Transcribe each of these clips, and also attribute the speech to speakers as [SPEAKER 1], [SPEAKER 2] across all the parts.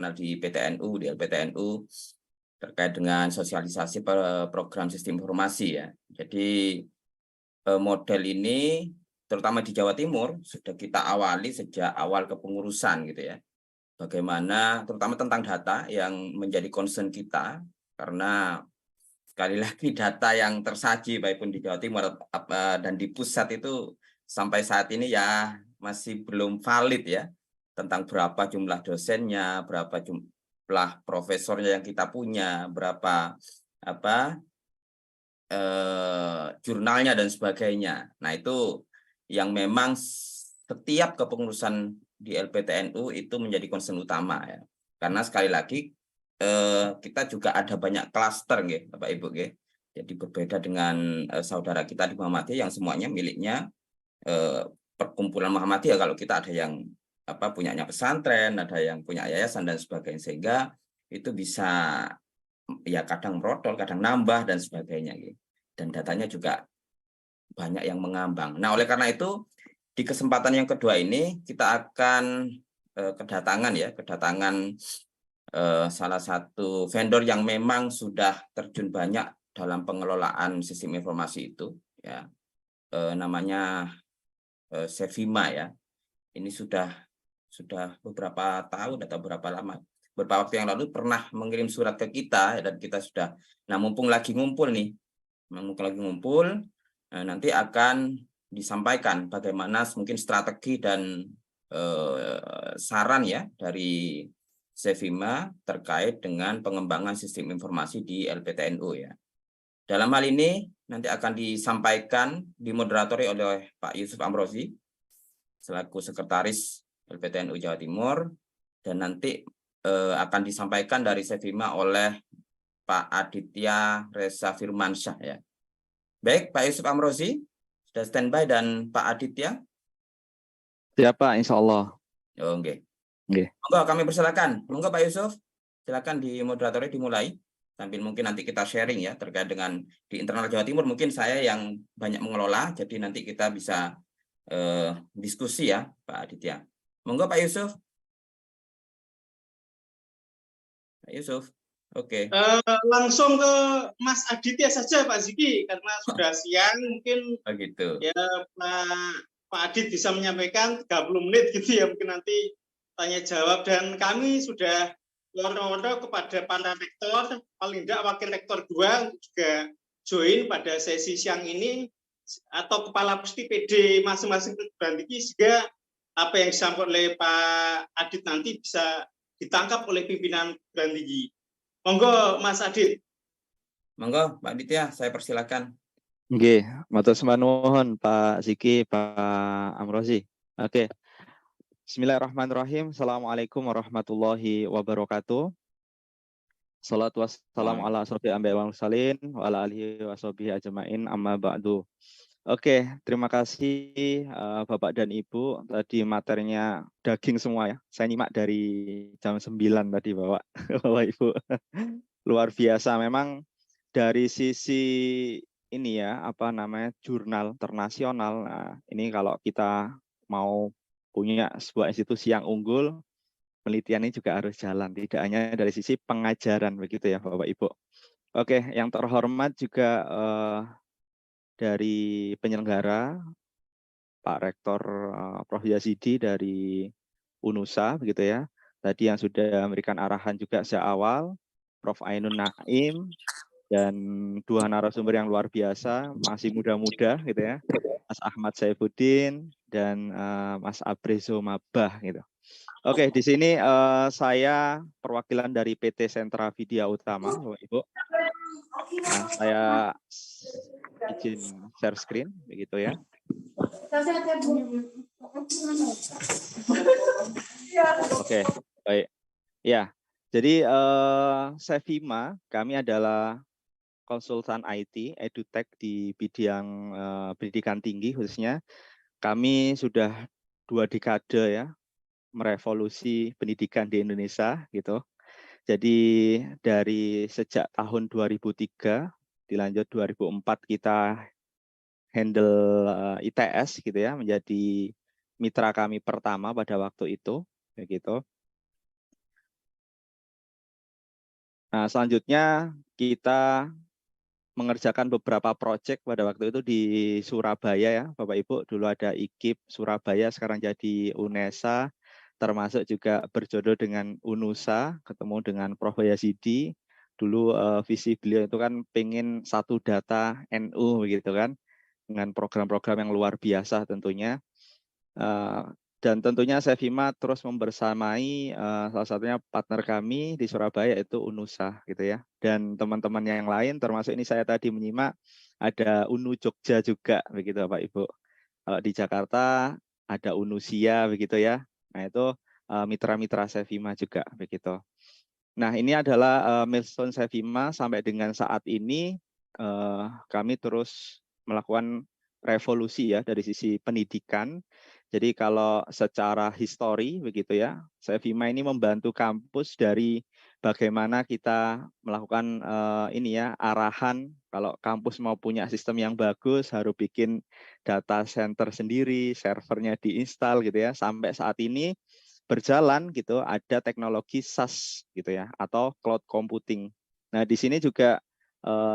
[SPEAKER 1] internal di PTNU, di LPTNU terkait dengan sosialisasi program sistem informasi ya. Jadi model ini terutama di Jawa Timur sudah kita awali sejak awal kepengurusan gitu ya. Bagaimana terutama tentang data yang menjadi concern kita, karena sekali lagi data yang tersaji baik pun di Jawa Timur dan di pusat itu sampai saat ini ya masih belum valid ya, tentang berapa jumlah dosennya, berapa jumlah profesornya yang kita punya, berapa jurnalnya dan sebagainya. Nah, itu yang memang setiap kepengurusan di LPTNU itu menjadi concern utama ya. Karena sekali lagi kita juga ada banyak klaster nggih, Bapak Ibu nggih. Jadi berbeda dengan saudara kita di Muhammadiyah yang semuanya miliknya perkumpulan Muhammadiyah. Kalau kita ada yang punyanya pesantren, ada yang punya yayasan dan sebagainya, sehingga itu bisa ya kadang merotol, kadang nambah dan sebagainya gitu. Dan datanya juga banyak yang mengambang. Nah, oleh karena itu di kesempatan yang kedua ini kita akan kedatangan salah satu vendor yang memang sudah terjun banyak dalam pengelolaan sistem informasi itu ya. Namanya Sevima ya. Ini sudah beberapa tahun atau beberapa waktu yang lalu pernah mengirim surat ke kita dan kita sudah, nah mumpung lagi ngumpul, nanti akan disampaikan bagaimana mungkin strategi dan saran ya dari Sevima terkait dengan pengembangan sistem informasi di LPTNU ya. Dalam hal ini nanti akan disampaikan, dimoderatori oleh Pak Yusuf Amrozi selaku Sekretaris LPTNU Jawa Timur, dan nanti akan disampaikan dari Sevima oleh Pak Aditya Reza Firmansyah ya. Baik, Pak Yusuf Amrozi sudah standby dan Pak Aditya.
[SPEAKER 2] Siapa? Insya Allah.
[SPEAKER 1] Oh, oke.
[SPEAKER 2] Okay.
[SPEAKER 1] Monggo kami persilakan. Monggo Pak Yusuf, silakan di moderatornya dimulai. Sambil mungkin nanti kita sharing ya terkait dengan di internal Jawa Timur. Mungkin saya yang banyak mengelola, jadi nanti kita bisa diskusi ya Pak Aditya. Monggo Pak Yusuf. Pak Yusuf, oke.
[SPEAKER 3] Langsung ke Mas Aditya saja Pak Ziki, karena sudah siang mungkin
[SPEAKER 1] begitu.
[SPEAKER 3] Ya Pak Adit bisa menyampaikan 30 menit gitu ya, mungkin nanti tanya jawab, dan kami sudah warna-warna kepada para rektor, paling tidak wakil rektor 2 untuk juga join pada sesi siang ini, atau kepala pusti PD masing-masing perguruan tinggi, sehingga apa yang disampaikan oleh Pak Adit nanti bisa ditangkap oleh pimpinan perguruan tinggi. Monggo Mas Adit.
[SPEAKER 1] Monggo Pak Aditya, saya persilakan.
[SPEAKER 2] Oke, matur nuwun Pak Ziki, Pak Amrozi. Oke. Bismillahirrahmanirrahim. Assalamualaikum warahmatullahi wabarakatuh. Salatu wassalamu ala asrofil anbiya'i wal mursalin wa ala alihi washabihi ajmain, amma ba'du. Oke, terima kasih Bapak dan Ibu. Tadi materinya daging semua ya. Saya nyimak dari jam 9 tadi Bapak Ibu. Luar biasa memang dari sisi ini ya, jurnal internasional. Nah, ini kalau kita mau punya sebuah institusi yang unggul, penelitian ini juga harus jalan, tidak hanya dari sisi pengajaran begitu ya Bapak Ibu. Oke, yang terhormat juga dari penyelenggara Pak Rektor Prof. Yazidi dari UNUSA begitu ya. Tadi yang sudah memberikan arahan juga sejak awal, Prof. Ainun Naim, dan dua narasumber yang luar biasa, masih muda-muda gitu ya, Mas Ahmad Saifuddin dan Mas Abrezo Mabah gitu. Oke, di sini saya perwakilan dari PT Sentra Vidya Utama, Bapak Ibu. Nah, saya izin share screen begitu ya. Oke, baik. Ya, jadi Sevima, kami adalah konsultan IT, edutech di bidang pendidikan tinggi khususnya. Kami sudah 2 dekade ya merevolusi pendidikan di Indonesia gitu. Jadi dari sejak tahun 2003 dilanjut 2004 kita handle ITS gitu ya, menjadi mitra kami pertama pada waktu itu begitu. Nah, selanjutnya kita mengerjakan beberapa proyek pada waktu itu di Surabaya ya, Bapak Ibu. Dulu ada IKIP Surabaya, sekarang jadi UNESA, termasuk juga berjodoh dengan UNUSA, ketemu dengan Prof. Yazidi. Dulu visi beliau itu kan pengen satu data NU begitu kan, dengan program-program yang luar biasa tentunya. Dan tentunya Sevima terus membersamai salah satunya partner kami di Surabaya yaitu UNUSA gitu ya. Dan teman-teman yang lain termasuk ini saya tadi menyimak ada UNU Jogja juga begitu Bapak Ibu. Kalau di Jakarta ada UNUSIA begitu ya. Nah itu mitra-mitra Sevima juga begitu. Nah ini adalah milestone Sevima sampai dengan saat ini kami terus melakukan revolusi ya dari sisi pendidikan. Jadi kalau secara histori begitu ya, Sevima ini membantu kampus dari bagaimana kita melakukan ini ya arahan kalau kampus mau punya sistem yang bagus harus bikin data center sendiri, servernya diinstal gitu ya. Sampai saat ini berjalan gitu ada teknologi SaaS gitu ya atau cloud computing. Nah, di sini juga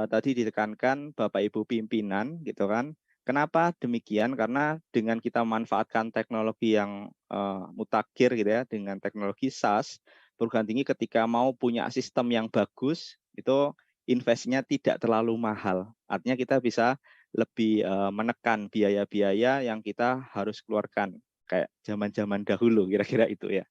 [SPEAKER 2] tadi ditekankan Bapak Ibu pimpinan gitu kan. Kenapa demikian? Karena dengan kita memanfaatkan teknologi yang mutakhir gitu ya, dengan teknologi SaaS, perguruan tinggi ketika mau punya sistem yang bagus, itu investasinya tidak terlalu mahal. Artinya kita bisa lebih menekan biaya-biaya yang kita harus keluarkan. Kayak zaman-zaman dahulu, kira-kira itu ya.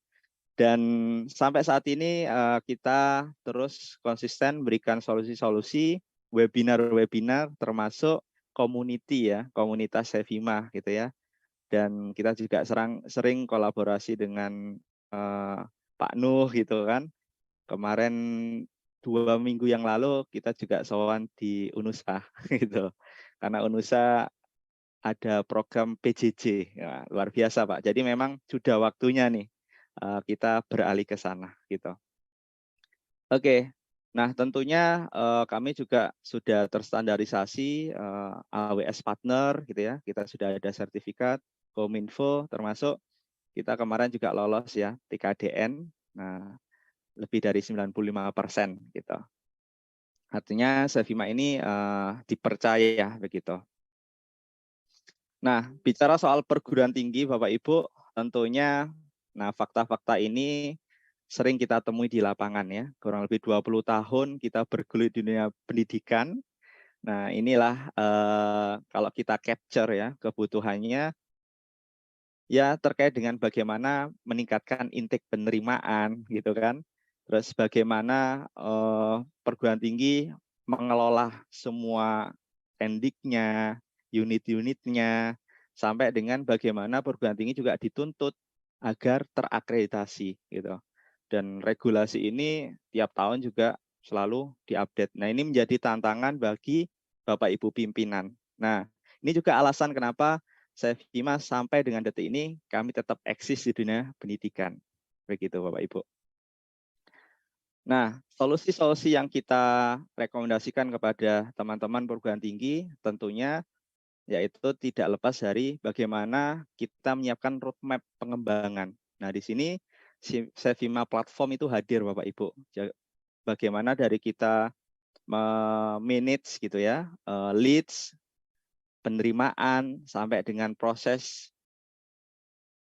[SPEAKER 2] Dan sampai saat ini kita terus konsisten berikan solusi-solusi, webinar-webinar, termasuk community ya, komunitas Sevima gitu ya. Dan kita juga sering kolaborasi dengan Pak Nuh gitu kan. Kemarin 2 minggu yang lalu kita juga sowan di UNUSA gitu. Karena UNUSA ada program PJJ, ya, luar biasa Pak. Jadi memang sudah waktunya nih kita beralih ke sana gitu. Oke. Nah, tentunya kami juga sudah terstandarisasi AWS partner gitu ya. Kita sudah ada sertifikat Kominfo, termasuk kita kemarin juga lolos ya TKDN. Nah, lebih dari 95% gitu. Artinya Sevima ini dipercaya ya begitu. Nah, bicara soal perguruan tinggi Bapak Ibu, tentunya nah fakta-fakta ini sering kita temui di lapangan ya. Kurang lebih 20 tahun kita bergelut di dunia pendidikan. Nah, inilah kalau kita capture ya kebutuhannya ya terkait dengan bagaimana meningkatkan intake penerimaan gitu kan. Terus bagaimana perguruan tinggi mengelola semua endiknya, unit-unitnya, sampai dengan bagaimana perguruan tinggi juga dituntut agar terakreditasi gitu. Dan regulasi ini tiap tahun juga selalu diupdate. Nah, ini menjadi tantangan bagi Bapak Ibu pimpinan. Nah, ini juga alasan kenapa Sevima sampai dengan detik ini kami tetap eksis di dunia pendidikan. Begitu Bapak Ibu. Nah, solusi-solusi yang kita rekomendasikan kepada teman-teman perguruan tinggi tentunya yaitu tidak lepas dari bagaimana kita menyiapkan roadmap pengembangan. Nah, di sini Sevima platform itu hadir Bapak Ibu. Bagaimana dari kita manage gitu ya, leads, penerimaan sampai dengan proses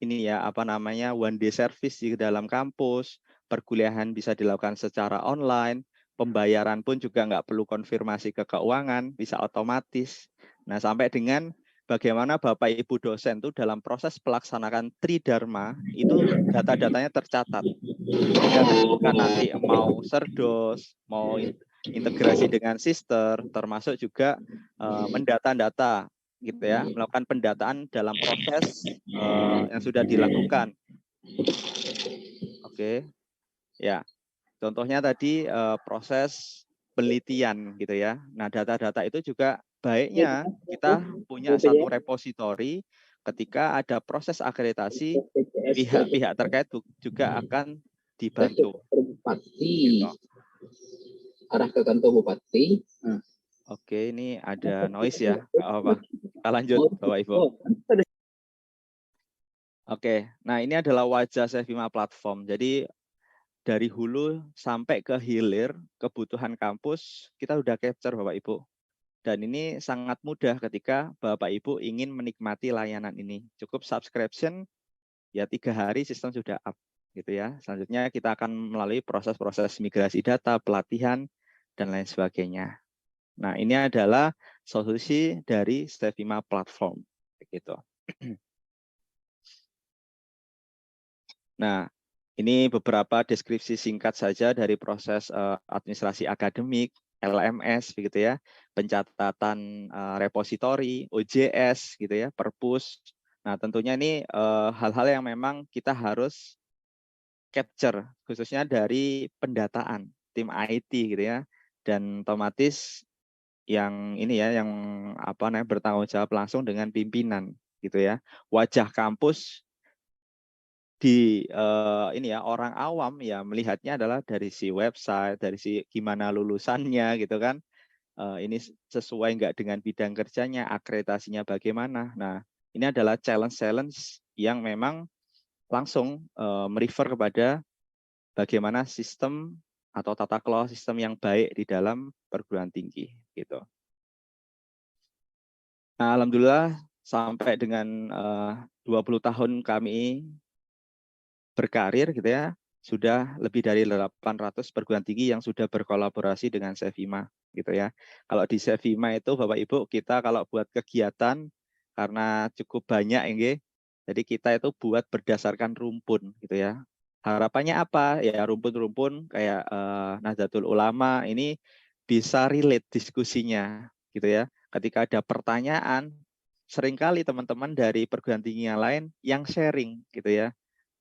[SPEAKER 2] ini ya apa namanya one day service di dalam kampus, perkuliahan bisa dilakukan secara online, pembayaran pun juga nggak perlu konfirmasi ke keuangan, bisa otomatis. Nah, sampai dengan bagaimana Bapak Ibu dosen itu dalam proses pelaksanaan Tridharma itu data-datanya tercatat. Sehingga ketika nanti mau serdos, mau integrasi dengan sister, termasuk juga mendata-data gitu ya, melakukan pendataan dalam proses yang sudah dilakukan. Oke, ya. Contohnya tadi proses penelitian gitu ya. Nah, data-data itu juga baiknya kita punya satu repositori ketika ada proses akreditasi, pihak-pihak terkait juga akan dibantu.
[SPEAKER 4] Bupati, arah ke kantor bupati.
[SPEAKER 2] Oke, ini ada noise ya, nggak apa-apa. Kita lanjut, Bapak Ibu. Oke, nah ini adalah wajah Sevima Platform. Jadi dari hulu sampai ke hilir kebutuhan kampus kita udah capture Bapak Ibu. Dan ini sangat mudah ketika Bapak Ibu ingin menikmati layanan ini. Cukup subscription, ya 3 hari sistem sudah up gitu ya. Selanjutnya kita akan melalui proses-proses migrasi data, pelatihan, dan lain sebagainya. Nah, ini adalah solusi dari Stevima Platform. Gitu. Nah, ini beberapa deskripsi singkat saja dari proses administrasi akademik, LMS begitu ya, pencatatan repositori, OJS gitu ya, perpus. Nah, tentunya ini hal-hal yang memang kita harus capture khususnya dari pendataan tim IT gitu ya. Dan otomatis yang ini ya yang apa namanya bertanggung jawab langsung dengan pimpinan gitu ya. Wajah kampus di ini ya orang awam ya melihatnya adalah dari si website, dari si gimana lulusannya gitu kan. Ini sesuai nggak dengan bidang kerjanya, akreditasinya bagaimana. Nah, ini adalah challenge-challenge yang memang langsung merefer kepada bagaimana sistem atau tata kelola sistem yang baik di dalam perguruan tinggi gitu. Nah, alhamdulillah sampai dengan 20 tahun kami berkarir gitu ya, sudah lebih dari 800 perguruan tinggi yang sudah berkolaborasi dengan Stevima gitu ya. Kalau di Stevima itu Bapak Ibu kita kalau buat kegiatan karena cukup banyak ya, jadi kita itu buat berdasarkan rumpun gitu ya. Harapannya apa? Ya rumpun-rumpun kayak Nahdlatul Ulama ini bisa relate diskusinya gitu ya. Ketika ada pertanyaan, seringkali teman-teman dari perguruan tinggi yang lain yang sharing gitu ya.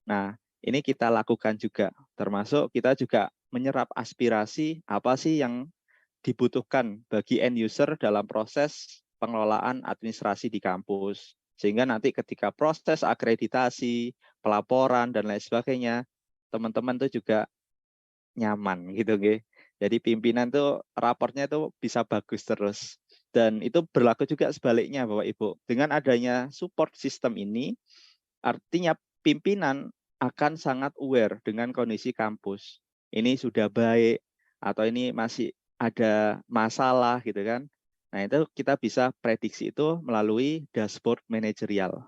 [SPEAKER 2] Nah, ini kita lakukan juga, termasuk kita juga menyerap aspirasi apa sih yang dibutuhkan bagi end user dalam proses pengelolaan administrasi di kampus. Sehingga nanti ketika proses akreditasi, pelaporan, dan lain sebagainya, teman-teman tuh juga nyaman gitu. Jadi pimpinan tuh raportnya tuh bisa bagus terus. Dan itu berlaku juga sebaliknya Bapak Ibu. Dengan adanya support system ini, artinya pimpinan akan sangat aware dengan kondisi kampus. Ini sudah baik atau ini masih ada masalah gitu kan. Nah, itu kita bisa prediksi itu melalui dashboard manajerial.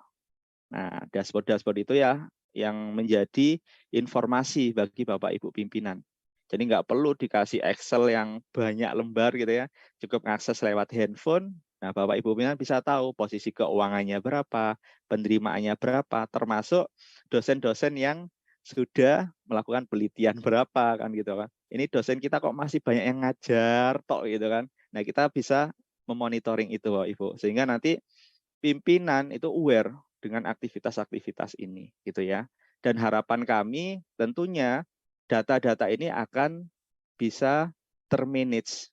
[SPEAKER 2] Nah, dashboard itu ya yang menjadi informasi bagi Bapak Ibu pimpinan. Jadi nggak perlu dikasih Excel yang banyak lembar gitu ya. Cukup akses lewat handphone. Nah, Bapak Ibu pimpinan bisa tahu posisi keuangannya berapa, penerimaannya berapa, termasuk dosen-dosen yang sudah melakukan penelitian berapa kan gitu kan. Ini dosen kita kok masih banyak yang ngajar tok gitu kan. Nah, kita bisa memonitoring itu Bapak Ibu. Sehingga nanti pimpinan itu aware dengan aktivitas-aktivitas ini gitu ya. Dan harapan kami tentunya data-data ini akan bisa termanage.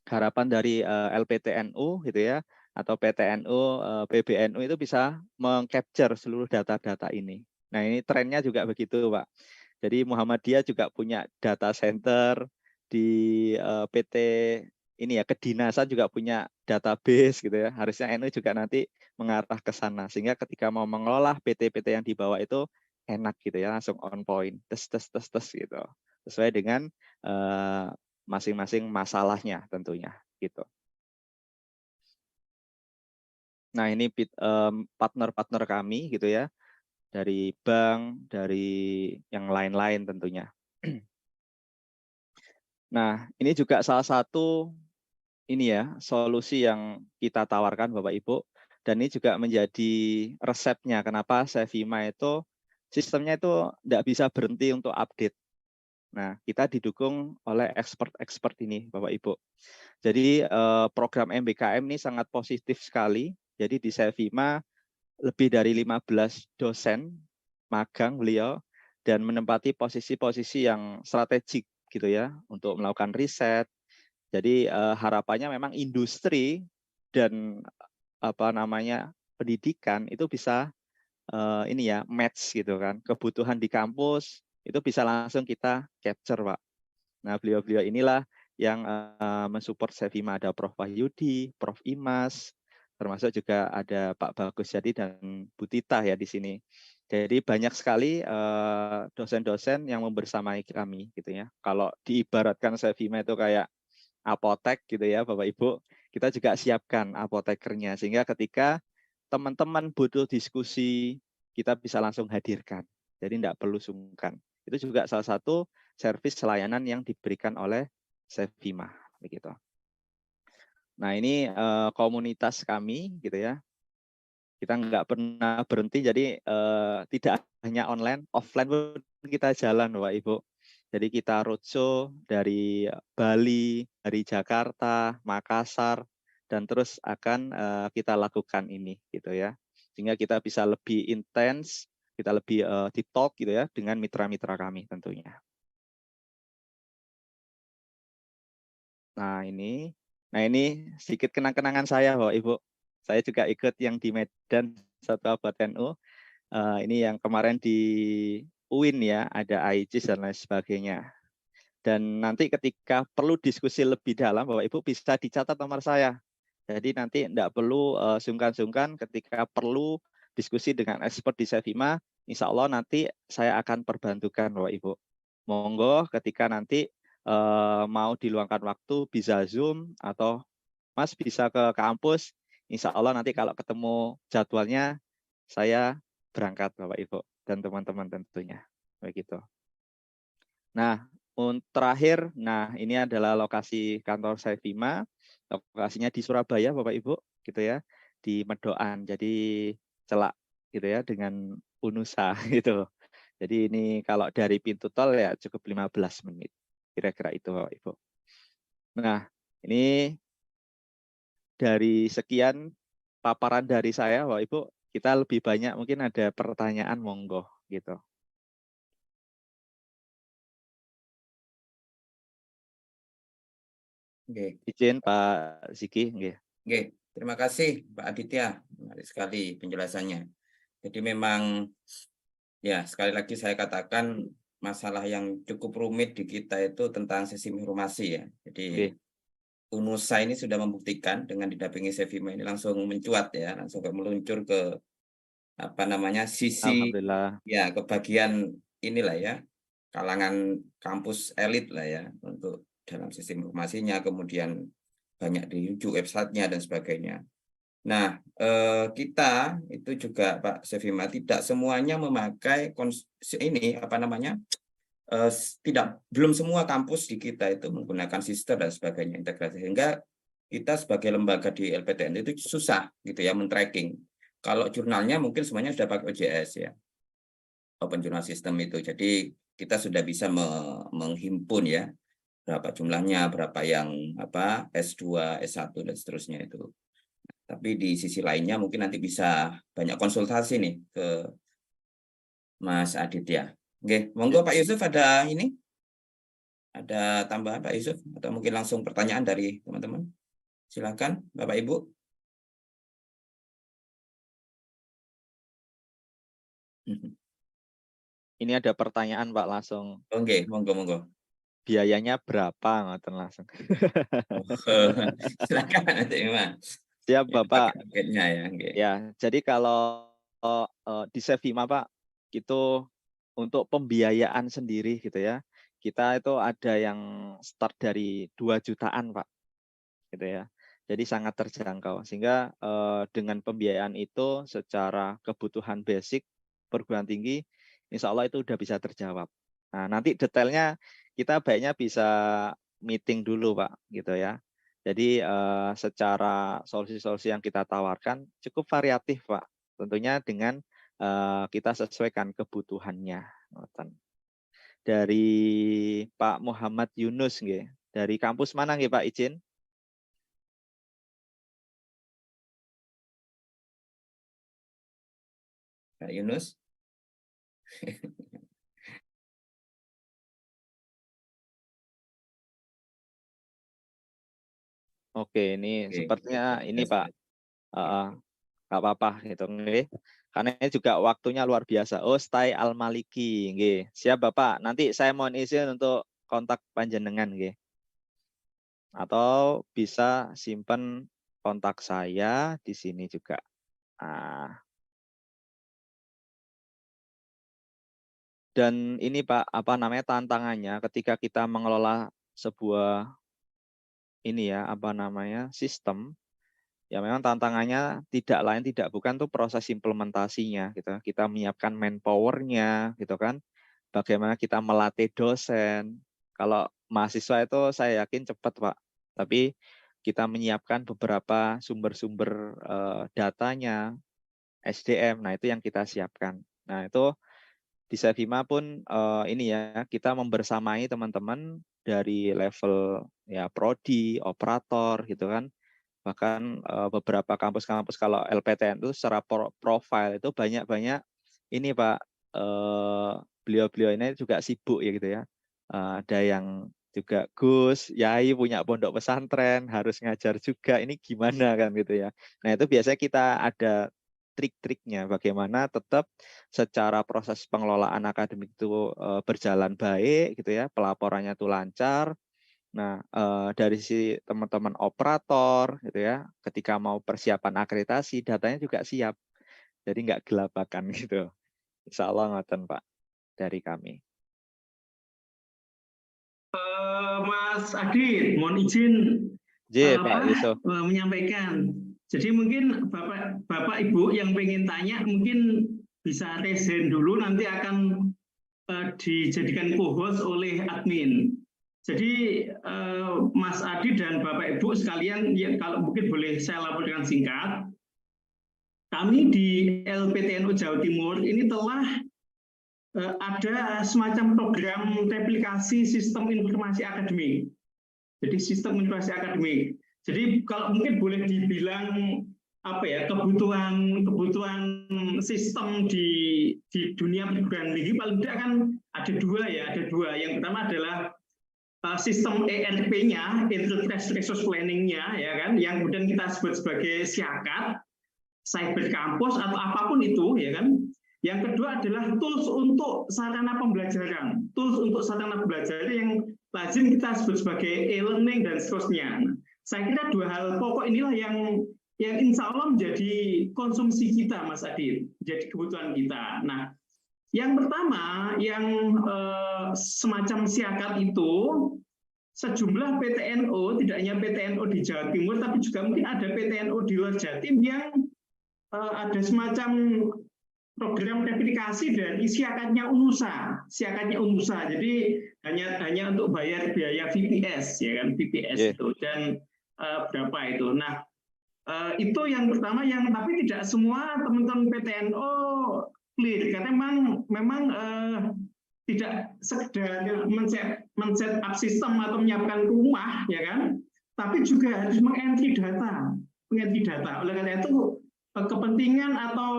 [SPEAKER 2] Harapan dari LPTNU gitu ya atau PTNU, PBNU itu bisa mengcapture seluruh data-data ini. Nah, ini trennya juga begitu, Pak. Jadi Muhammadiyah juga punya data center di PT ini ya kedinasan juga punya database gitu ya. Harusnya NU juga nanti mengarah ke sana sehingga ketika mau mengelola PT-PT yang dibawa itu enak gitu ya, langsung on point, tes gitu. Sesuai dengan masing-masing masalahnya tentunya gitu. Nah, ini partner-partner kami gitu ya. Dari bank, dari yang lain-lain tentunya. Nah, ini juga salah satu ini ya solusi yang kita tawarkan Bapak Ibu, dan ini juga menjadi resepnya kenapa Stevima itu sistemnya itu tidak bisa berhenti untuk update. Nah, kita didukung oleh expert ini Bapak Ibu. Jadi program MBKM ini sangat positif sekali. Jadi di Stevima lebih dari 15 dosen magang beliau dan menempati posisi-posisi yang strategik gitu ya untuk melakukan riset. Jadi harapannya memang industri dan apa namanya pendidikan itu bisa ini ya match gitu kan kebutuhan di kampus itu bisa langsung kita capture Pak. Nah beliau-beliau inilah yang mensupport Stevima, ada Prof Wahyudi, Prof Imas, termasuk juga ada Pak Bagus Jadi dan Bu Tita ya di sini. Jadi banyak sekali dosen-dosen yang membersamai kami gitu ya. Kalau diibaratkan Sevima itu kayak apotek gitu ya Bapak Ibu, kita juga siapkan apotekernya sehingga ketika teman-teman butuh diskusi kita bisa langsung hadirkan. Jadi tidak perlu sungkan. Itu juga salah satu servis layanan yang diberikan oleh Sevima begitu. Nah, ini komunitas kami gitu ya. Kita nggak pernah berhenti, jadi tidak hanya online, offline pun kita jalan Bapak Ibu. Jadi kita roadshow dari Bali, dari Jakarta, Makassar, dan terus akan kita lakukan ini gitu ya. Sehingga kita bisa lebih intens, kita lebih deep talk gitu ya dengan mitra-mitra kami tentunya. Nah ini sedikit kenang-kenangan saya Bapak Ibu. Saya juga ikut yang di Medan Satu Abad NU. Ini yang kemarin di UIN ya, ada AIJIS dan lain sebagainya. Dan nanti ketika perlu diskusi lebih dalam, Bapak Ibu bisa dicatat nomor saya. Jadi nanti tidak perlu sungkan-sungkan ketika perlu diskusi dengan expert di Sevima, insya Allah nanti saya akan perbantukan Bapak Ibu. Monggo ketika nanti mau diluangkan waktu bisa Zoom atau Mas bisa ke kampus, insya Allah nanti kalau ketemu jadwalnya saya berangkat Bapak Ibu dan teman-teman tentunya. Begitu. Nah, terakhir, ini adalah lokasi kantor Sevima, lokasinya di Surabaya Bapak Ibu, gitu ya, di Medokan. Jadi celak gitu ya dengan Unusa gitu. Jadi ini kalau dari pintu tol ya cukup 15 menit. Kira-kira itu Bapak Ibu. Nah, ini dari sekian paparan dari saya Bapak Ibu, kita lebih banyak mungkin ada pertanyaan monggo gitu.
[SPEAKER 1] Oke.
[SPEAKER 2] Izin Pak Ziki.
[SPEAKER 1] Oke, terima kasih Pak Aditya. Menarik sekali penjelasannya. Jadi memang ya sekali lagi saya katakan masalah yang cukup rumit di kita itu tentang sistem informasi ya. Jadi Unusa ini sudah membuktikan dengan didampingi Sevima ini langsung mencuat ya, langsung meluncur ke sisi
[SPEAKER 2] Alhamdulillah.
[SPEAKER 1] ya ke bagian inilah ya, kalangan kampus elit lah ya untuk dalam sistem informasinya, kemudian banyak dirujuk websitenya dan sebagainya. Nah, kita itu juga Pak Sevima tidak semuanya memakai belum semua kampus di kita itu menggunakan sistem dan sebagainya integrasi, sehingga kita sebagai lembaga di LPTN itu susah gitu ya men-tracking. Kalau jurnalnya mungkin semuanya sudah pakai OJS ya, Open Journal System itu. Jadi kita sudah bisa menghimpun ya berapa jumlahnya, berapa yang S2, S1 dan seterusnya itu. Tapi di sisi lainnya mungkin nanti bisa banyak konsultasi nih ke Mas Aditya. Oke, monggo Pak Yusuf ada ini? Ada tambahan Pak Yusuf atau mungkin langsung pertanyaan dari teman-teman? Silakan Bapak Ibu.
[SPEAKER 2] Ini ada pertanyaan Pak langsung.
[SPEAKER 1] Oke, monggo.
[SPEAKER 2] Biayanya berapa ngoten langsung?
[SPEAKER 1] Silakan nanti Mas.
[SPEAKER 2] Siap Bapak.
[SPEAKER 1] Paketnya ya. Okay.
[SPEAKER 2] Ya, jadi kalau di Sevima Pak itu untuk pembiayaan sendiri gitu ya. Kita itu ada yang start dari 2 jutaan Pak. Gitu ya. Jadi sangat terjangkau sehingga dengan pembiayaan itu secara kebutuhan basic perguruan tinggi insya Allah itu udah bisa terjawab. Nah, nanti detailnya kita baiknya bisa meeting dulu Pak gitu ya. Jadi secara solusi-solusi yang kita tawarkan cukup variatif Pak. Tentunya dengan kita sesuaikan kebutuhannya. Dari Pak Muhammad Yunus nggih. Dari kampus mana nggih Pak izin?
[SPEAKER 1] Pak Yunus.
[SPEAKER 2] Oke, ini sepertinya ini Pak, nggak apa-apa gitu, nggih. Karena ini juga waktunya luar biasa. Oh, Stai Al-Maliki, nggih. Siap Bapak. Nanti saya mohon izin untuk kontak panjenengan, nggih. Atau bisa simpen kontak saya di sini juga. Dan ini Pak, apa namanya, tantangannya ketika kita mengelola sebuah sistem, ya memang tantangannya tidak lain tidak bukan tuh proses implementasinya gitu. Kita menyiapkan manpower-nya gitu kan. Bagaimana kita melatih dosen. Kalau mahasiswa itu saya yakin cepat Pak. Tapi kita menyiapkan beberapa sumber-sumber datanya, SDM. Nah, itu yang kita siapkan. Nah, itu di Sevima pun kita membersamai teman-teman dari level ya prodi, operator gitu kan. Bahkan beberapa kampus-kampus kalau LPTN itu secara profil itu banyak-banyak ini Pak, beliau-beliau ini juga sibuk ya gitu ya. Ada yang juga Gus, Yai punya pondok pesantren, harus ngajar juga, ini gimana kan gitu ya. Nah itu biasanya kita ada trik-triknya bagaimana tetap secara proses pengelolaan akademik itu berjalan baik gitu ya, pelaporannya itu lancar. Nah, dari sisi teman-teman operator gitu ya, ketika mau persiapan akreditasi, datanya juga siap. Jadi nggak gelabakan gitu. Insya Allah ngoten Pak dari kami.
[SPEAKER 3] Mas Adit, mohon izin
[SPEAKER 2] Pak Yusuf.
[SPEAKER 3] menyampaikan. Jadi mungkin Bapak Ibu yang pengen tanya mungkin bisa raise hand dulu, nanti akan dijadikan co-host oleh admin. Jadi Mas Adi dan Bapak Ibu sekalian, ya, kalau mungkin boleh saya laporkan singkat. Kami di LPTNU Jawa Timur ini telah ada semacam program replikasi sistem informasi akademik. Jadi sistem informasi akademik. Jadi kalau mungkin boleh dibilang kebutuhan sistem di dunia perguruan tinggi paling tidak kan ada dua. Yang pertama adalah sistem ERP-nya, Enterprise Resource Planning-nya, ya kan, yang kemudian kita sebut sebagai SIAKAT, Cyber Campus atau apapun itu, ya kan. Yang kedua adalah tools untuk sarana pembelajaran, yang lazim kita sebut sebagai e-learning dan seterusnya. Saya kira dua hal pokok inilah yang insya Allah menjadi konsumsi kita, Mas Adit, jadi kebutuhan kita. Nah, yang pertama, yang semacam SIAKAT itu, sejumlah PTNO, tidak hanya PTNO di Jawa Timur, tapi juga mungkin ada PTNO di luar Jatim yang ada semacam program replikasi dari SIAKAT-nya UNUSA. Jadi hanya untuk bayar biaya VPS, ya kan, VPS itu, dan berapa itu. Nah, itu yang pertama, yang tapi tidak semua teman-teman PTNO clear, karena memang tidak sekedar men-set up sistem atau menyiapkan rumah, ya kan, tapi juga harus mengentry data. Oleh karena itu kepentingan atau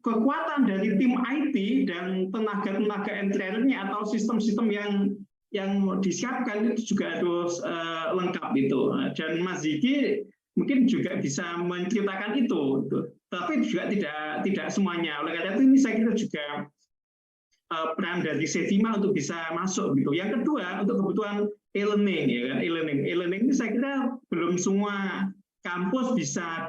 [SPEAKER 3] kekuatan dari tim IT dan tenaga engineer-nya atau sistem-sistem yang disiapkan itu juga harus lengkap itu. Dan Mas Ziki mungkin juga bisa menceritakan itu, tapi juga tidak semuanya. Oleh karena itu ini saya kira juga peran dari Sevima untuk bisa masuk gitu. Yang kedua, untuk kebutuhan e-learning, ya kan, e-learning ini saya kira belum semua kampus bisa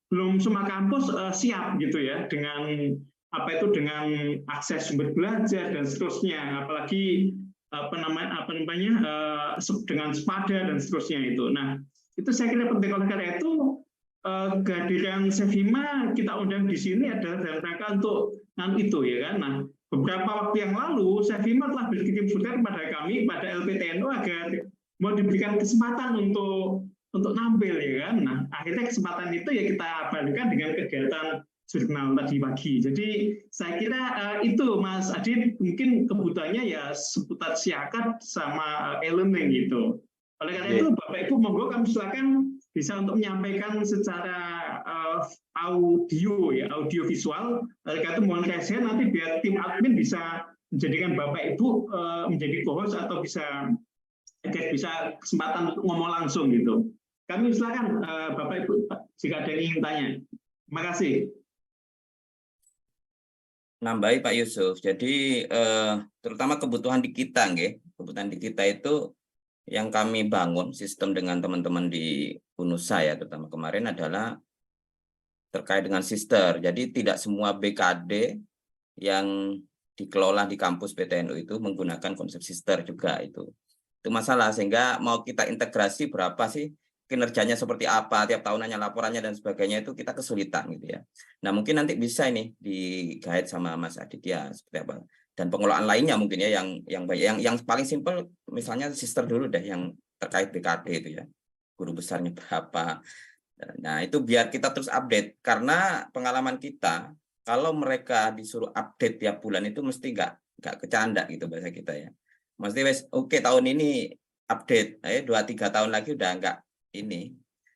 [SPEAKER 3] belum semua kampus siap gitu ya dengan dengan akses sumber belajar dan seterusnya, apalagi dengan sepada dan seterusnya itu. Nah, itu saya kira penting. Oleh karena itu kehadiran Sevima kita undang di sini adalah dalam rangka untuk itu, ya kan. Nah, beberapa waktu yang lalu Sevima telah berkirim surat kepada kami, pada LPTNU, agar mau diberikan kesempatan untuk nampil, ya kan. Nah, akhirnya kesempatan itu ya kita balikan dengan kegiatan jurnal tadi pagi. Jadi saya kira itu Mas Adit, mungkin kebutuhannya ya seputar SIAKAT sama e-learning gitu. Oleh karena itu Bapak Ibu monggo kami silakan bisa untuk menyampaikan secara audio visual. Oleh karena itu mohon kasih nanti biar tim admin bisa menjadikan Bapak Ibu menjadi co-host atau bisa kesempatan untuk ngomong langsung gitu. Kami silakan Bapak Ibu jika ada yang ingin tanya. Terima kasih.
[SPEAKER 1] Nambahi Pak Yusuf. Jadi terutama kebutuhan di kita itu yang kami bangun sistem dengan teman-teman di UNUSA ya, terutama kemarin adalah terkait dengan sister. Jadi tidak semua BKD yang dikelola di kampus PTNU itu menggunakan konsep sister juga itu masalah, sehingga mau kita integrasi berapa sih kinerjanya seperti apa, tiap tahunannya laporannya dan sebagainya itu kita kesulitan gitu ya. Nah mungkin nanti bisa ini di-guide sama Mas Aditya seperti apa, dan pengelolaan lainnya mungkin ya yang paling simpel misalnya sister dulu deh yang terkait BKD itu ya, guru besarnya berapa. Nah itu biar kita terus update, karena pengalaman kita kalau mereka disuruh update tiap bulan itu mesti nggak kecanda gitu bahasa kita ya. Mesti oke tahun ini update, 2-3 tahun lagi udah nggak ini,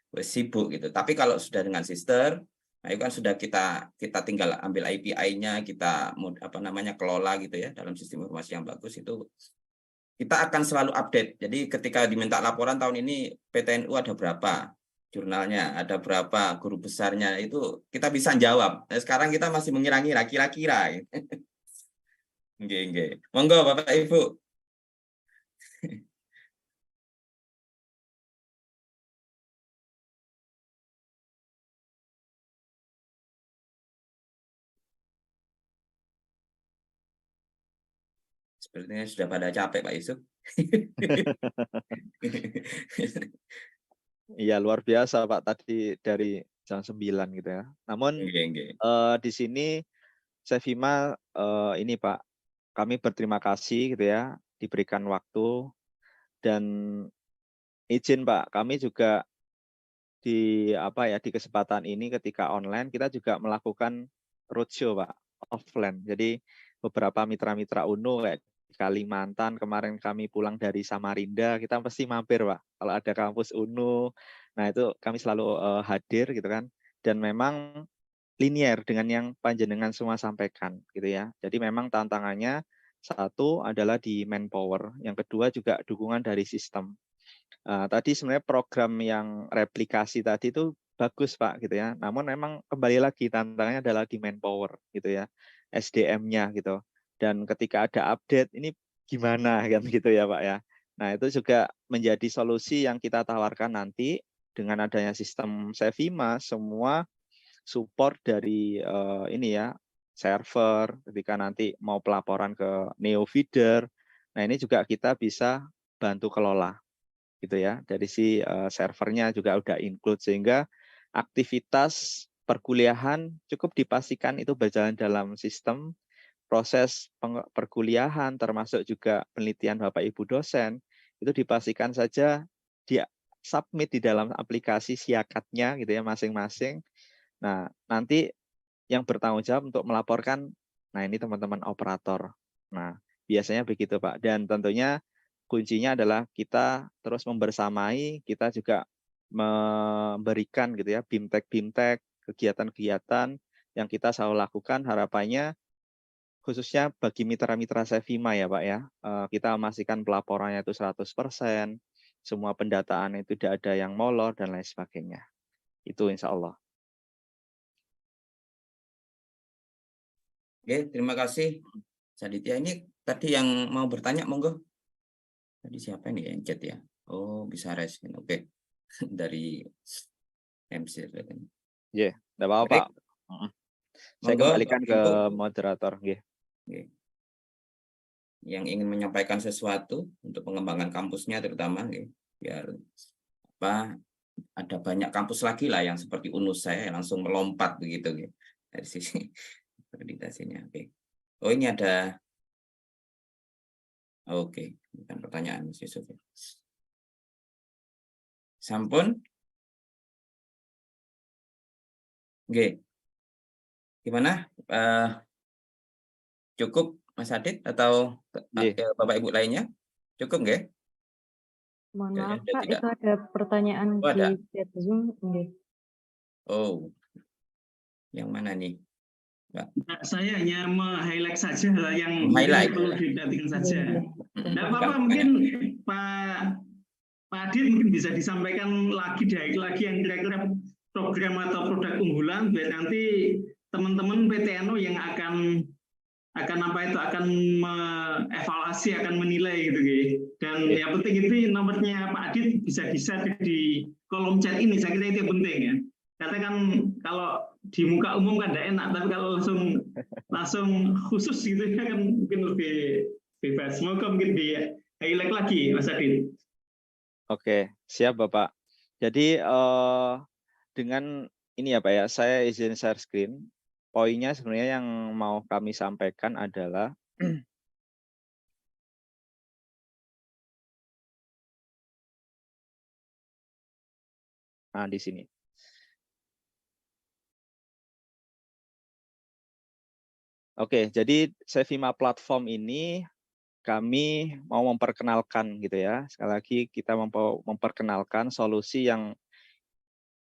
[SPEAKER 1] wes sibuk gitu. Tapi kalau sudah dengan sister, nah itu kan sudah kita tinggal ambil API-nya, kita kelola gitu ya dalam sistem informasi yang bagus, itu kita akan selalu update. Jadi ketika diminta laporan tahun ini PTNU ada berapa, jurnalnya ada berapa, guru besarnya, itu kita bisa jawab. Nah, sekarang kita masih mengira-ngira kira-kira. Nggih. Monggo Bapak Ibu. Sepertinya sudah pada capek Pak Yusuf.
[SPEAKER 2] Iya, luar biasa Pak tadi dari jam 9 gitu ya. Namun
[SPEAKER 1] Nggih.
[SPEAKER 2] di sini Sevima ini Pak, kami berterima kasih gitu ya diberikan waktu, dan izin Pak, kami juga di kesempatan ini ketika online kita juga melakukan roadshow Pak, offline. Jadi beberapa mitra-mitra UNU kayak di Kalimantan, kemarin kami pulang dari Samarinda, kita pasti mampir Pak kalau ada kampus UNU. Nah itu kami selalu hadir gitu kan, dan memang linier dengan yang panjenengan semua sampaikan gitu ya. Jadi memang tantangannya satu adalah di manpower, yang kedua juga dukungan dari sistem. Tadi sebenarnya program yang replikasi tadi itu bagus Pak gitu ya. Namun memang kembali lagi tantangannya adalah di manpower gitu ya, SDM-nya gitu. Dan ketika ada update ini gimana kan gitu ya Pak ya. Nah itu juga menjadi solusi yang kita tawarkan nanti dengan adanya sistem Sevima, semua support dari server ketika nanti mau pelaporan ke Neo Feeder. Nah ini juga kita bisa bantu kelola gitu ya, dari si servernya juga udah include, sehingga aktivitas perkuliahan cukup dipastikan itu berjalan dalam sistem. Proses perkuliahan termasuk juga penelitian Bapak Ibu dosen itu dipastikan saja di submit di dalam aplikasi siakatnya gitu ya masing-masing. Nah nanti yang bertanggung jawab untuk melaporkan, nah ini teman-teman operator. Nah biasanya begitu Pak, dan tentunya kuncinya adalah kita terus membersamai, kita juga memberikan gitu ya BIMTEK, kegiatan-kegiatan yang kita selalu lakukan, harapannya khususnya bagi mitra-mitra Sevima ya Pak ya, kita memastikan pelaporannya itu 100%, semua pendataan itu tidak ada yang molor dan lain sebagainya. Itu insya Allah.
[SPEAKER 1] Oke, terima kasih Saditya. Ini tadi yang mau bertanya monggo. Tadi siapa nih yang chat ya? Oh, bisa respon. Oke. Dari MC.
[SPEAKER 2] Iya, enggak apa-apa Pak. Saya
[SPEAKER 1] Monggo,
[SPEAKER 2] kembalikan ke
[SPEAKER 1] Ibu.
[SPEAKER 2] moderator.
[SPEAKER 1] Yang ingin menyampaikan sesuatu untuk pengembangan kampusnya terutama, biar ada banyak kampus lagi lah yang seperti UNUS saya langsung melompat begitu dari sisi akreditasinya. Oke. Oh ini ada. Oke, bukan pertanyaan Mas Yusuf. Sampun. Oke. Gimana? Cukup Mas Adit atau Bapak Ibu lainnya? Cukup nggih?
[SPEAKER 5] Mohon maaf Pak, itu ada pertanyaan di chat Zoom.
[SPEAKER 1] Oh, yang mana nih, Mbak?
[SPEAKER 3] Saya hanya highlight saja yang perlu diperhatikan saja. Tidak apa-apa, mungkin Pak Adit mungkin bisa disampaikan lagi yang kira-kira program atau produk unggulan biar nanti teman-teman PTNU yang akan akan mengevaluasi, akan menilai gitu guys. Dan yang penting itu nomornya Pak Adit bisa di-share di kolom chat ini, saya kira itu yang penting ya. Karena kan kalau di muka umum kan tidak enak, tapi kalau langsung khusus gitu ya kan mungkin lebih bebas. Semoga mungkin di highlight lagi Mas Adit.
[SPEAKER 2] Oke, siap Bapak. Jadi dengan ini ya Pak ya, saya izin share screen. Poinnya sebenarnya yang mau kami sampaikan adalah nah di sini. Oke, jadi Sevima platform ini kami mau memperkenalkan gitu ya. Sekali lagi kita memperkenalkan solusi yang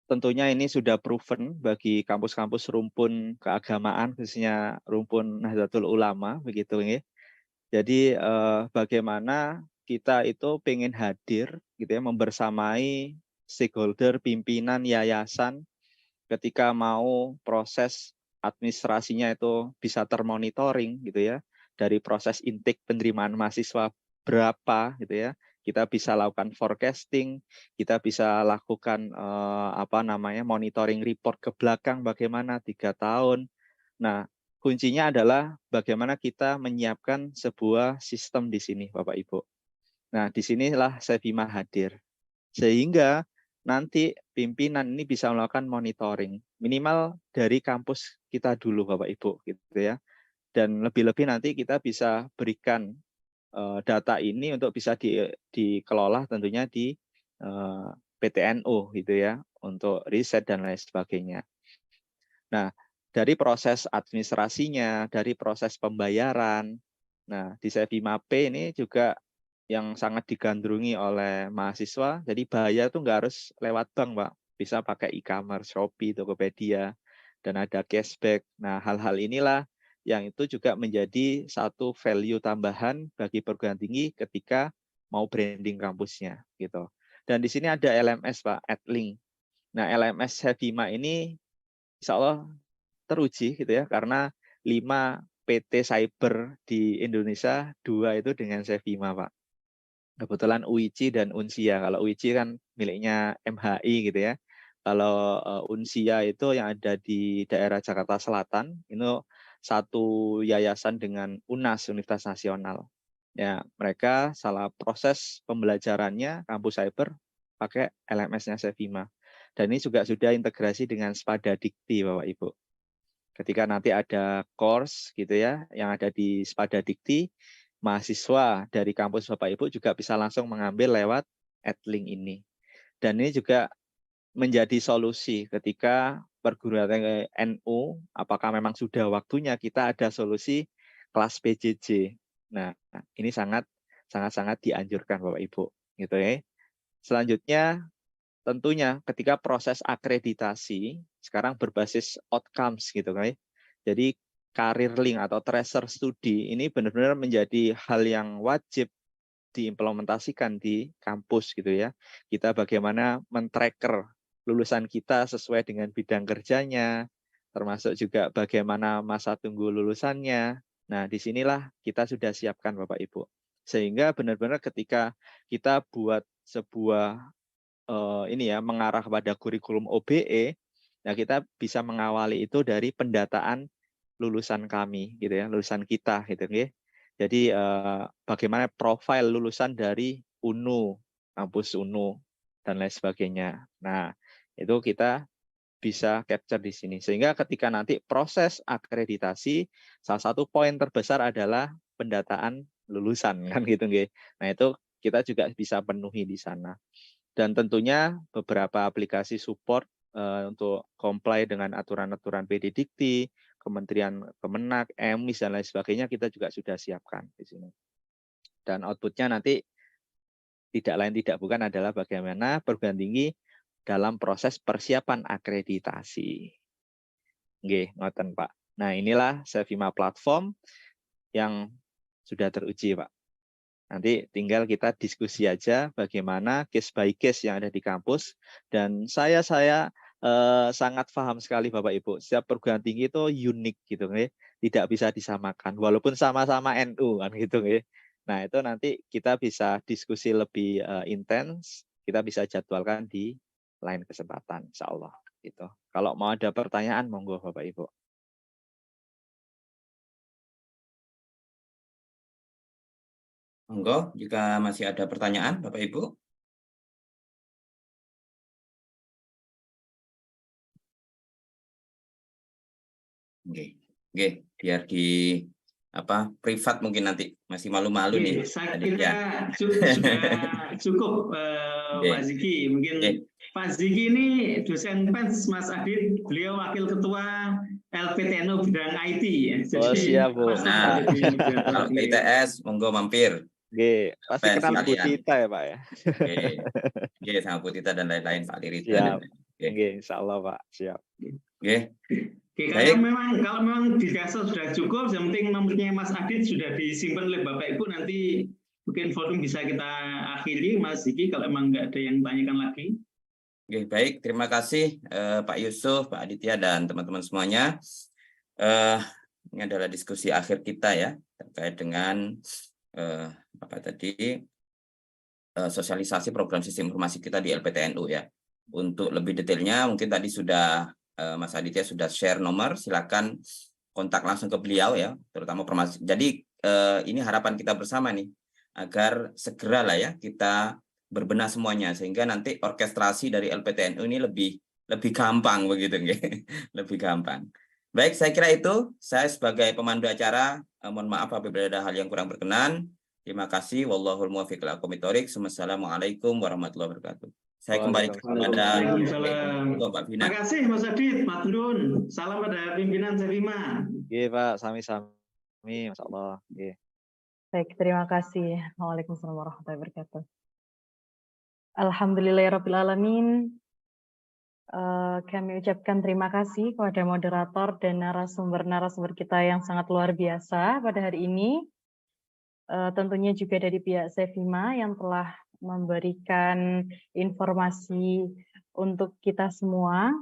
[SPEAKER 2] tentunya ini sudah proven bagi kampus-kampus rumpun keagamaan, khususnya rumpun Nahdlatul Ulama, begitu ya. Jadi bagaimana kita itu pengen hadir, gitu ya, membersamai stakeholder, pimpinan, yayasan, ketika mau proses administrasinya itu bisa termonitoring, gitu ya, dari proses intake penerimaan mahasiswa berapa, gitu ya. Kita bisa lakukan forecasting, kita bisa lakukan monitoring report ke belakang bagaimana 3 tahun. Nah, kuncinya adalah bagaimana kita menyiapkan sebuah sistem di sini, Bapak Ibu. Nah, disinilah Sevima hadir. Sehingga nanti pimpinan ini bisa melakukan monitoring minimal dari kampus kita dulu, Bapak Ibu, gitu ya. Dan lebih-lebih nanti kita bisa berikan data ini untuk bisa dikelola tentunya di PTNU gitu ya, untuk riset dan lain sebagainya. Nah, dari proses administrasinya, dari proses pembayaran, nah di Sevima Pay ini juga yang sangat digandrungi oleh mahasiswa, jadi bayar tuh nggak harus lewat bank, Pak. Bisa pakai e-commerce, Shopee, Tokopedia, dan ada cashback. Nah, hal-hal inilah yang itu juga menjadi satu value tambahan bagi perguruan tinggi ketika mau branding kampusnya gitu. Dan di sini ada LMS Pak, AdLink. Nah, LMS Sevima ini insya Allah teruji gitu ya, karena 5 PT cyber di Indonesia, 2 itu dengan Sevima Pak. Kebetulan UICI dan Unsia. Kalau UICI kan miliknya MHI gitu ya. Kalau Unsia itu yang ada di daerah Jakarta Selatan, itu satu yayasan dengan UNAS, Universitas Nasional. Ya, mereka salah proses pembelajarannya kampus cyber pakai LMS-nya Sevima. Dan ini juga sudah integrasi dengan Spada Dikti, Bapak Ibu. Ketika nanti ada course gitu ya, yang ada di Spada Dikti, mahasiswa dari kampus Bapak Ibu juga bisa langsung mengambil lewat AdLink ini. Dan ini juga menjadi solusi ketika perguruan tinggi NU, apakah memang sudah waktunya kita ada solusi kelas PJJ. Nah, ini sangat dianjurkan Bapak Ibu, gitu ya. Selanjutnya, tentunya ketika proses akreditasi sekarang berbasis outcomes, gitu kan. Jadi career link atau tracer studi ini benar-benar menjadi hal yang wajib diimplementasikan di kampus gitu ya. Kita bagaimana men-tracker lulusan kita sesuai dengan bidang kerjanya, termasuk juga bagaimana masa tunggu lulusannya. Nah, disinilah kita sudah siapkan Bapak Ibu. Sehingga benar-benar ketika kita buat sebuah mengarah kepada kurikulum OBE, nah kita bisa mengawali itu dari pendataan lulusan kami gitu ya, lulusan kita gitu ya. Jadi bagaimana profil lulusan dari UNU, kampus UNU dan lain sebagainya. Nah, itu kita bisa capture di sini. Sehingga ketika nanti proses akreditasi, salah satu poin terbesar adalah pendataan lulusan kan gitu nggih. Nah, itu kita juga bisa penuhi di sana. Dan tentunya beberapa aplikasi support untuk comply dengan aturan-aturan PD Dikti, Kementerian Kemenak, EMIS, dan lain sebagainya kita juga sudah siapkan di sini. Dan outputnya nanti tidak lain tidak bukan adalah bagaimana perguruan tinggi dalam proses persiapan akreditasi. Nggih, ngoten Pak. Nah, inilah Sevima platform yang sudah teruji, Pak. Nanti tinggal kita diskusi aja bagaimana case by case yang ada di kampus. Dan saya sangat paham sekali Bapak Ibu, setiap perguruan tinggi itu unik gitu. tidak bisa disamakan walaupun sama-sama NU kan gitu nggih. Nah, itu nanti kita bisa diskusi lebih intens, kita bisa jadwalkan di lain kesempatan insyaallah gitu. Kalau mau ada pertanyaan monggo Bapak Ibu.
[SPEAKER 1] Monggo jika masih ada pertanyaan Bapak Ibu. Oke, biar di privat mungkin nanti masih malu-malu nih.
[SPEAKER 6] Saya kira sudah cukup Pak Ziki. Mungkin Pak Ziki ini dosen PENS, Mas Adit, beliau wakil ketua LPTNU bidang IT ya.
[SPEAKER 2] Jadi, siap Bu.
[SPEAKER 1] Nah, kalau ITS monggo mampir.
[SPEAKER 2] Oke, pasti kenal Bu Tita ya Pak ya.
[SPEAKER 1] Oke, sama Bu Tita dan lain-lain Pak Lirita.
[SPEAKER 2] Siap. Oke, insyaallah Pak, siap.
[SPEAKER 1] Oke.
[SPEAKER 6] Oke, kalau memang dirasa sudah cukup, yang penting nomornya Mas Adit sudah disimpan oleh Bapak Ibu, nanti mungkin forum bisa kita akhiri, Mas Ziki, kalau memang nggak ada yang tanyakan lagi.
[SPEAKER 1] Oke, baik. Terima kasih Pak Yusuf, Pak Aditya, dan teman-teman semuanya. Ini adalah diskusi akhir kita ya, terkait dengan sosialisasi program sistem informasi kita di LPTNU ya. Untuk lebih detailnya, mungkin tadi sudah Mas Aditya sudah share nomor, silakan kontak langsung ke beliau ya, terutama informasi. Jadi ini harapan kita bersama nih, agar segera lah ya kita berbenah semuanya, sehingga nanti orkestrasi dari LPTNU ini lebih gampang begitu, lebih gampang. Baik, saya kira itu. Saya sebagai pemandu acara, mohon maaf apabila ada hal yang kurang berkenan. Terima kasih. Wallahul muwaffiq ila aqwamit thoriq. Wassalamualaikum warahmatullahi wabarakatuh. Saya kembali kepada Mbak Vina.
[SPEAKER 6] Terima kasih Mas Adit, Maturun. Salam pada pimpinan Sevima.
[SPEAKER 2] Iya Pak, sami-sami, masyaallah. Iya.
[SPEAKER 5] Baik, terima kasih. Waalaikumsalam warahmatullahi wabarakatuh. Alhamdulillahirabbil alamin. Kami ucapkan terima kasih kepada moderator dan narasumber-narasumber kita yang sangat luar biasa pada hari ini. Tentunya juga dari pihak Sevima yang telah memberikan informasi untuk kita semua,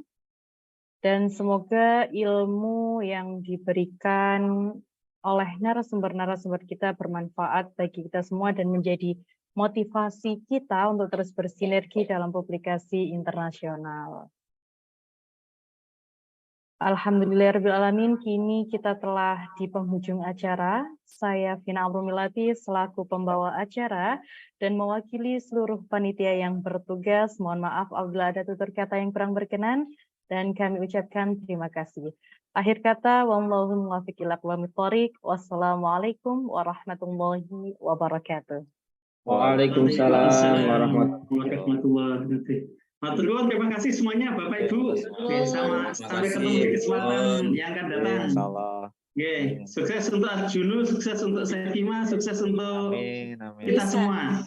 [SPEAKER 5] dan semoga ilmu yang diberikan oleh narasumber-narasumber kita bermanfaat bagi kita semua dan menjadi motivasi kita untuk terus bersinergi dalam publikasi internasional. Alhamdulillahirrahmanirrahim, kini kita telah di penghujung acara. Saya Vina Amrumilati selaku pembawa acara dan mewakili seluruh panitia yang bertugas. Mohon maaf apabila ada tutur kata yang kurang berkenan dan kami ucapkan terima kasih. Akhir kata, wallahul muwaffiq ila aqwamit thoriq. Wassalamualaikum warahmatullahi wabarakatuh.
[SPEAKER 4] Waalaikumsalam warahmatullahi
[SPEAKER 6] wabarakatuh. Matur nuwun, terima kasih semuanya Bapak Ibu. Sampai ketemu di kesempatan yang akan datang.
[SPEAKER 2] Insyaallah.
[SPEAKER 6] Sukses untuk Arjuno, sukses untuk Sevima, sukses untuk kita semua.